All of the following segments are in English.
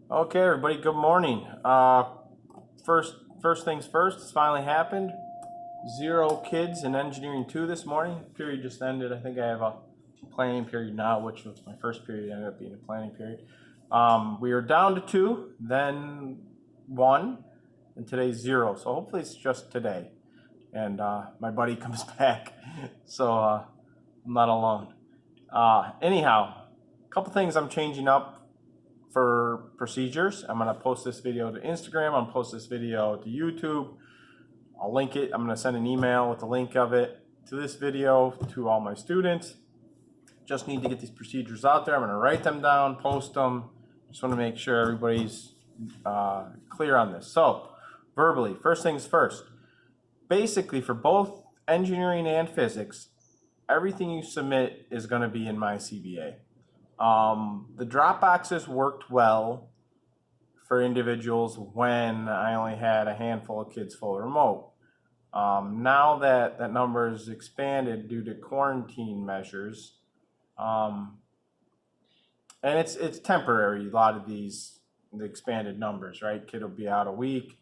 Okay, everybody. Good morning. First things first. It's finally happened. 0 kids in engineering 2 this morning. Period just ended. I think I have a planning period now, which was my first period. Ended up being a planning period. We were down to 2, then 1, and today's 0. So hopefully it's just today, and my buddy comes back, so I'm not alone. Anyhow, a couple things I'm changing up for procedures. I'm going to post this video to Instagram. I'm going to post this video to YouTube. I'll link it. I'm going to send an email with the link of it to this video to all my students. Just need to get these procedures out there. I'm going to write them down, post them. Just want to make sure everybody's clear on this. So, verbally, first things first. Basically, for both engineering and physics, everything you submit is going to be in MyCBA. The drop boxes worked well for individuals when I only had a handful of kids full remote. Now that that number is expanded due to quarantine measures, and it's temporary. A lot of the expanded numbers, right? Kid will be out a week,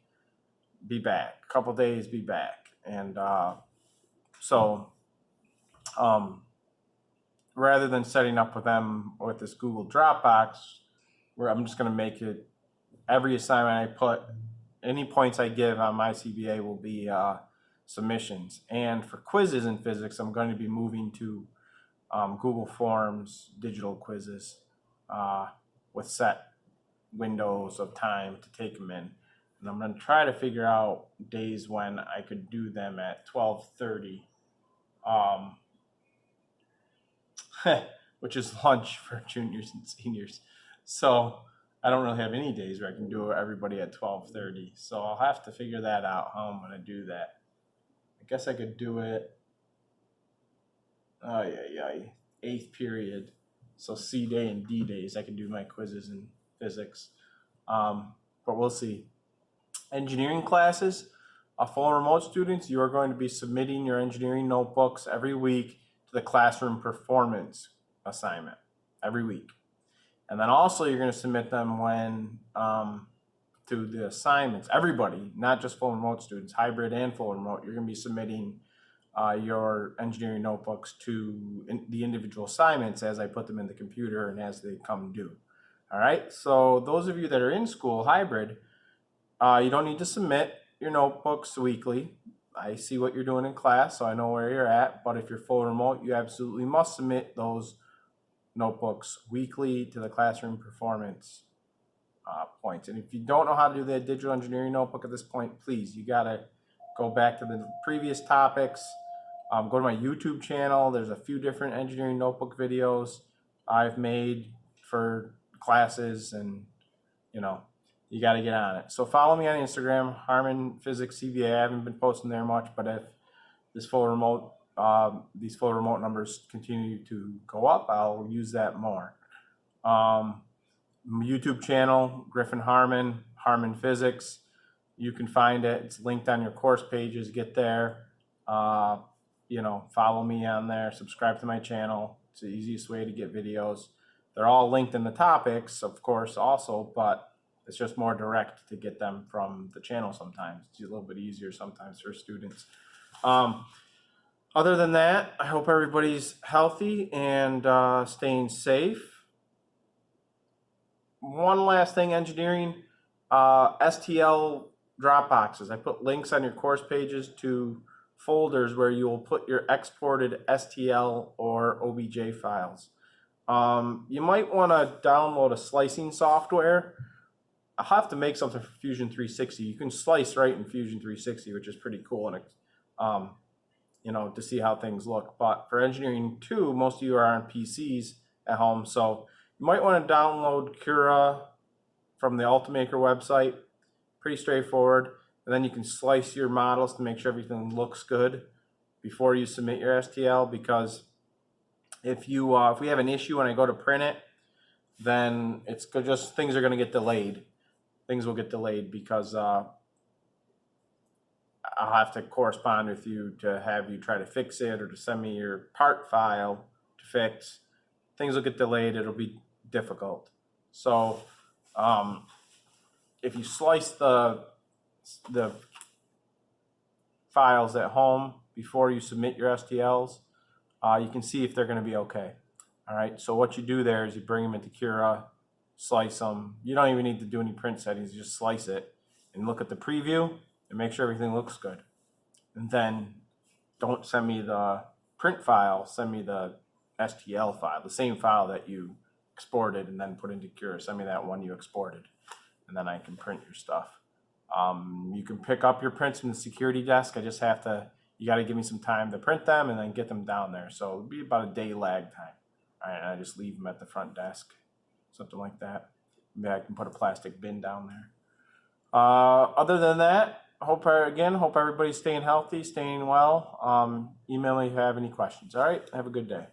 be back. A couple days, be back, and so. Rather than setting up with them with this Google Dropbox, where I'm just going to make it every assignment I put, any points I give on MyCBA will be submissions. And for quizzes in physics, I'm going to be moving to Google Forms digital quizzes with set windows of time to take them in. And I'm going to try to figure out days when I could do them at 12:30. Which is lunch for juniors and seniors. So I don't really have any days where I can do everybody at 12:30. So I'll have to figure that out, how I'm going to do that. I guess I could do it, eighth period. So C day and D days, I can do my quizzes in physics. But we'll see. Engineering classes, full remote students, you are going to be submitting your engineering notebooks every week to the classroom performance assignment every week. And then also you're going to submit them when to the assignments. Everybody, not just full remote students, hybrid and full remote, you're going to be submitting your engineering notebooks to the individual assignments as I put them in the computer and as they come due. All right, so those of you that are in school hybrid, you don't need to submit your notebooks weekly. I see what you're doing in class, so I know where you're at. But if you're full remote, you absolutely must submit those notebooks weekly to the classroom performance points. And if you don't know how to do the digital engineering notebook at this point, please, you gotta go back to the previous topics. Go to my YouTube channel. There's a few different engineering notebook videos I've made for classes, and you got to get on it. So follow me on Instagram, Harmon Physics CBA. I haven't been posting there much, but if this full remote, these full remote numbers continue to go up, I'll use that more. YouTube channel, Griffin Harmon, Harmon Physics. You can find it. It's linked on your course pages. Get there. Follow me on there. Subscribe to my channel. It's the easiest way to get videos. They're all linked in the topics, of course, also, but it's just more direct to get them from the channel sometimes. It's a little bit easier sometimes for students. Other than that, I hope everybody's healthy and staying safe. One last thing, engineering, STL drop boxes. I put links on your course pages to folders where you will put your exported STL or OBJ files. You might want to download a slicing software. I'll have to make something for Fusion 360. You can slice right in Fusion 360, which is pretty cool, and to see how things look. But for engineering 2, most of you are on PCs at home, so you might want to download Cura from the Ultimaker website. Pretty straightforward. And then you can slice your models to make sure everything looks good before you submit your STL, because if we have an issue when I go to print it, then it's just things are going to get delayed. Things will get delayed because I'll have to correspond with you to have you try to fix it, or to send me your part file to fix. Things will get delayed. It'll be difficult. So If you slice the files at home before you submit your STLs, you can see if they're going to be okay. All right, so what you do there is you bring them into Cura, slice them. You don't even need to do any print settings, you just slice it and look at the preview and make sure everything looks good. And then don't send me the print file, send me the STL file, the same file that you exported and then put into Cura. Send me that one you exported, and then I can print your stuff. You can pick up your prints from the security desk. You got to give me some time to print them and then get them down there. So it'll be about a day lag time. All right, and I just leave them at the front desk, something like that. Maybe I can put a plastic bin down there. Other than that, hope everybody's staying healthy, staying well. Email me if you have any questions. All right, have a good day.